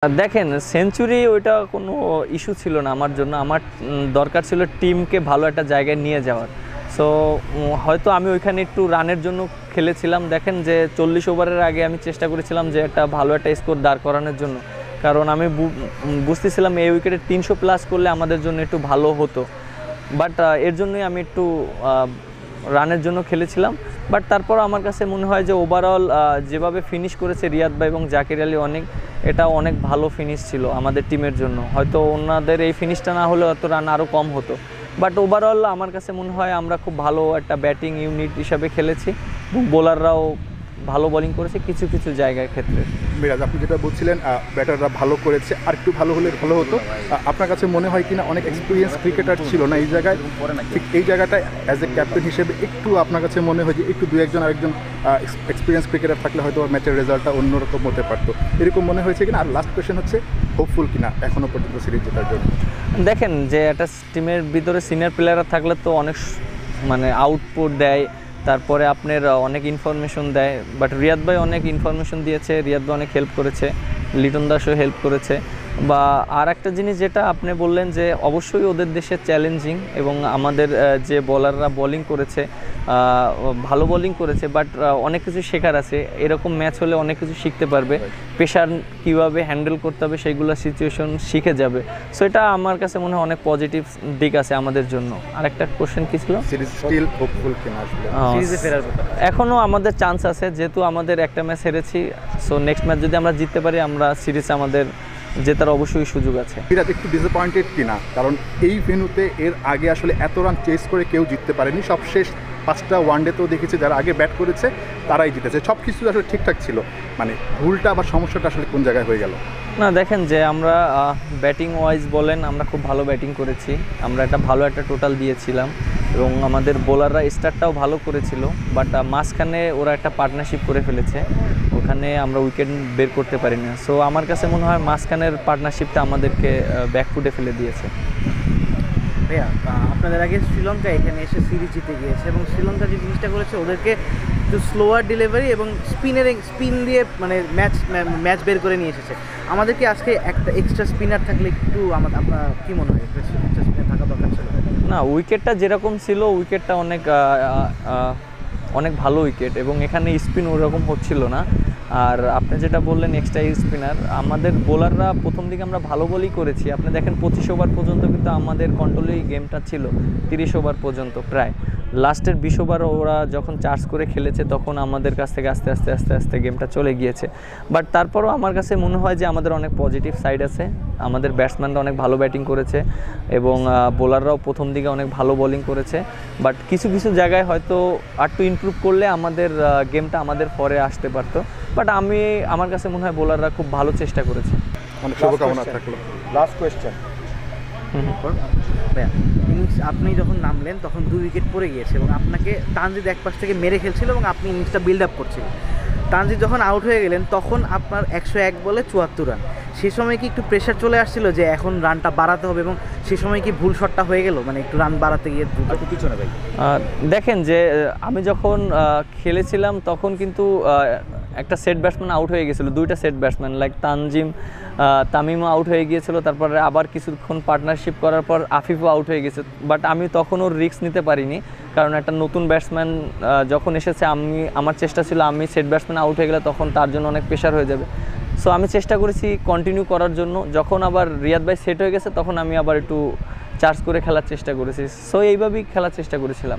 দেখেন সেঞ্চুরি ওইটা কোনো ইস্যু ছিল না আমার জন্য। আমার দরকার ছিল টিমকে ভালো একটা জায়গায় নিয়ে যাওয়ার। সো হয়তো আমি ওইখানে একটু রানের জন্য খেলেছিলাম। দেখেন যে 40 ওভারের আগে আমি চেষ্টা করেছিলাম যে একটা ভালো একটা স্কোর দাঁড় করানোর জন্য, কারণ আমি বুঝতেছিলাম এই উইকেটে 300 প্লাস করলে আমাদের জন্য একটু ভালো হতো। বাট এর জন্যই আমি একটু রানের জন্য খেলেছিলাম। বাট তারপর আমার কাছে মনে হয় যে ওভারঅল যেভাবে ফিনিশ করেছে রিয়াদ ভাই এবং জাকির আলী, এটা অনেক ভালো ফিনিশ ছিল আমাদের টিমের জন্য। হয়তো ওনাদের এই ফিনিশটা না হলে হয়তো রান আরও কম হতো। বাট ওভারঅল আমার কাছে মনে হয় আমরা খুব ভালো একটা ব্যাটিং ইউনিট হিসাবে খেলেছি। বোলাররাও ভালো বোলিং করেছে কিছু কিছু জায়গার ক্ষেত্রে। মিরাজ, আপনি যেটা বলছিলেন ব্যাটাররা ভালো করেছে, আর একটু ভালো হলে ভালো হতো। আপনার কাছে মনে হয় কিনা অনেক এক্সপিরিয়েন্স ক্রিকেটার ছিল না এই জায়গায়? ঠিক এই জায়গাটায় অ্যাজ এ ক্যাপ্টেন হিসেবে একটু আপনার কাছে মনে হয় যে একটু দু একজন আরেকজন এক্সপিরিয়েন্স ক্রিকেটার থাকলে হয়তো ম্যাচের রেজাল্টটা অন্যরকম হতে পারতো, এরকম মনে হয়েছে কিনা? আর লাস্ট কোয়েশ্চেন হচ্ছে, হোপফুল কিনা এখনও পর্যন্ত সিরিজ জেতার জন্য? দেখেন যে একটা টিমের ভিতরে সিনিয়র প্লেয়াররা থাকলে তো অনেক আউটপুট দেয়, তারপরে আপনার অনেক ইনফরমেশন দেয়। বাট রিয়াদ ভাই অনেক ইনফরমেশন দিয়েছে, রিয়াদ ভাই অনেক হেল্প করেছে, লিটন দাসও হেল্প করেছে। বা আর একটা জিনিস যেটা আপনি বললেন যে অবশ্যই ওদের দেশে চ্যালেঞ্জিং, এবং আমাদের যে বোলাররা বোলিং করেছে ভালো বোলিং করেছে, বাট অনেক কিছু শেখার আছে। এরকম ম্যাচ হলে অনেক কিছু শিখতে পারবে, প্রেশার কীভাবে হ্যান্ডেল করতে হবে সেইগুলো সিচুয়েশন শিখে যাবে। সো এটা আমার কাছে মনে হয় অনেক পজিটিভ দিক আছে আমাদের জন্য। আর একটা কোশ্চেন কী ছিল? সিরিজ স্টিল হোপফুল কিনা আসলে সিরিজে ফেরার কথা? এখনও আমাদের চান্স আছে, যেহেতু আমাদের একটা ম্যাচ হেরেছি। সো নেক্সট ম্যাচ যদি আমরা জিততে পারি, আমরা সিরিজ আমাদের জেতার অবশ্যই সুযোগ আছে। বিরাট একটু ডিসঅ্যাপয়েন্টেড কিনা? কারণ এই ভেন্যুতে এর আগে আসলে এত রান চেস করে কেউ জিততে পারেনি। সবশেষ 5টা ওয়ানডেতেও দেখেছি যারা আগে ব্যাট করেছে তারাই জিতেছে। সব কিছু আসলে ঠিকঠাক ছিল, মানে ভুলটা বা সমস্যাটা আসলে কোন জায়গায় হয়ে গেল? না দেখেন যে আমরা ব্যাটিং ওয়াইজ বলেন, আমরা খুব ভালো ব্যাটিং করেছি, আমরা ভালো একটা টোটাল দিয়েছিলাম, এবং আমাদের বোলাররা স্টার্টটাও ভালো করেছিল। বাট মাঝখানে ওরা একটা পার্টনারশিপ করে ফেলেছে, ওখানে আমরা উইকেট বের করতে পারি না। সো আমার কাছে মনে হয় মাঝখানের পার্টনারশিপটা আমাদেরকে ব্যাকফুটে ফেলে দিয়েছে। ভাইয়া, আপনাদের আগে শ্রীলঙ্কা এখানে এসে সিরিজ জিতে গিয়েছে, এবং শ্রীলঙ্কা যে জিনিসটা করেছে ওদেরকে একটু স্লোয়ার ডেলিভারি এবং স্পিন দিয়ে মানে ম্যাচ বের করে নিয়ে এসেছে। আমাদেরকে আজকে একটা এক্সট্রা স্পিনার থাকলে একটু আপনার কী মনে হয় এক্সট্রা স্পিনার থাকা দরকার ছিল? না, উইকেটটা যেরকম ছিল উইকেটটা অনেক ভালো উইকেট, এবং এখানে স্পিন ওরকম হচ্ছিল না। আর আপনি যেটা বললেন এক্সট্রা স্পিনার, আমাদের বোলাররা প্রথম দিকে আমরা ভালো বলই করেছি। আপনি দেখেন 25 ওভার পর্যন্ত কিন্তু আমাদের কন্ট্রোলেই গেমটা ছিল, 30 ওভার পর্যন্ত প্রায়। লাস্টের 20 ওভার ওরা যখন চার্জ করে খেলেছে তখন আমাদের কাছ থেকে আস্তে আস্তে আস্তে আস্তে গেমটা চলে গিয়েছে। বাট তারপরও আমার কাছে মনে হয় যে আমাদের অনেক পজিটিভ সাইড আছে। আমাদের ব্যাটসম্যানরা অনেক ভালো ব্যাটিং করেছে, এবং বোলাররাও প্রথম দিকে অনেক ভালো বোলিং করেছে। বাট কিছু কিছু জায়গায় হয়তো আরটু ইমপ্রুভ করলে আমাদের গেমটা আমাদের পরে আসতে পারতো। বাট আমার কাছে মনে হয় বোলাররা খুব ভালো চেষ্টা করেছে। অনেক শুভকামনা থাকলো। Last question. ইনিংস আপনি যখন নামলেন তখন 2 উইকেট পড়ে গিয়েছে, এবং আপনাকে তানজিদ এক পাশ থেকে মেরে খেলছিল, এবং আপনি ইনিংসটা বিল্ড আপ করছিলেন। তানজিদ যখন আউট হয়ে গেলেন তখন আপনার 101 বলে 74 রান। সেই সময় কি একটু প্রেশার চলে আসছিল যে এখন রানটা বাড়াতে হবে, এবং সেই সময় কি ভুল শটটা হয়ে গেল, মানে একটু রান বাড়াতে গিয়ে? পিছনে ভাই দেখেন যে আমি যখন খেলেছিলাম তখন কিন্তু একটা সেট ব্যাটসম্যান আউট হয়ে গেছিলো, 2টা সেট ব্যাটসম্যান লাইক তামিমও আউট হয়ে গিয়েছিলো। তারপরে আবার কিছুক্ষণ পার্টনারশিপ করার পর আফিফও আউট হয়ে গেছে। বাট আমি তখনও রিস্ক নিতে পারিনি, কারণ একটা নতুন ব্যাটসম্যান যখন এসেছে, আমার চেষ্টা ছিল আমি সেট ব্যাটসম্যান আউট হয়ে গেলে তখন তার জন্য অনেক প্রেশার হয়ে যাবে। সো আমি চেষ্টা করেছি কন্টিনিউ করার জন্য। যখন আবার রিয়াদ ভাই সেট হয়ে গেছে তখন আমি আবার একটু চার্জ করে খেলার চেষ্টা করেছি। সো এইভাবেই খেলার চেষ্টা করেছিলাম।